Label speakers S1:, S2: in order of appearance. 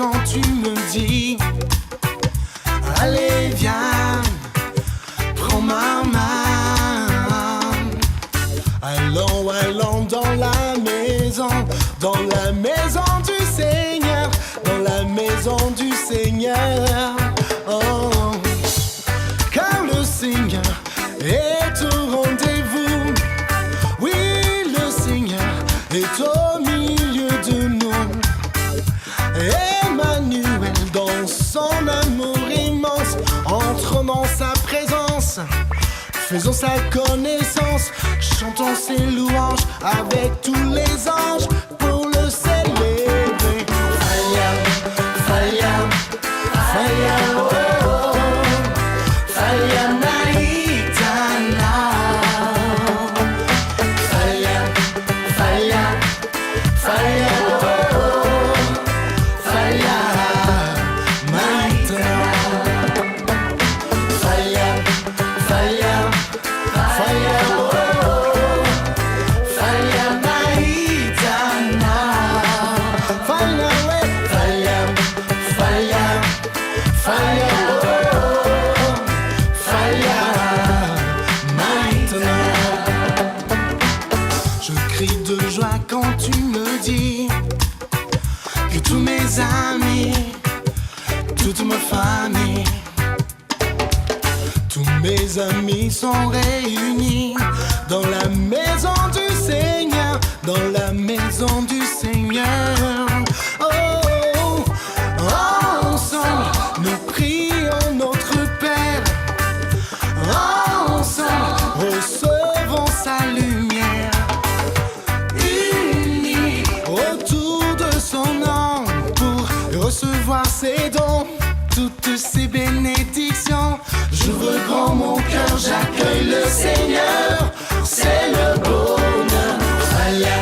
S1: quand tu me dis allez viens, prends ma main. Allons dans la maison du Seigneur, dans la maison du Seigneur. Oh, car le Seigneur est au rendez-vous. Oui, le Seigneur est au milieu de nous. Emmanuel, dans son amour immense, entrons dans sa présence, faisons sa connaissance, chantons ses louanges avec tous les anges pour le célébrer. Faya, Faya, Faya, oh, oh, Faya Maïtana. Faya, Faya, Faya, oh, oh, Faya Maïtana. Faya, Faya, Faya, oh, oh, Faya Maïtana. Faya, Faya, Faya, Faya, oh, oh, Faya Maïtana. Je crie de joie quand tu me dis que tous mes amis, toute ma famille, tous mes amis sont réunis dans la maison du Seigneur, dans la maison du Seigneur. Oh, ensemble, nous prions notre Père. Ensemble, recevons sa lumière. Unis autour de son nom pour recevoir ses dons, toutes ses bénédictions. J'ouvre grand mon cœur, j'accueille le Seigneur, c'est le bonheur. Faya,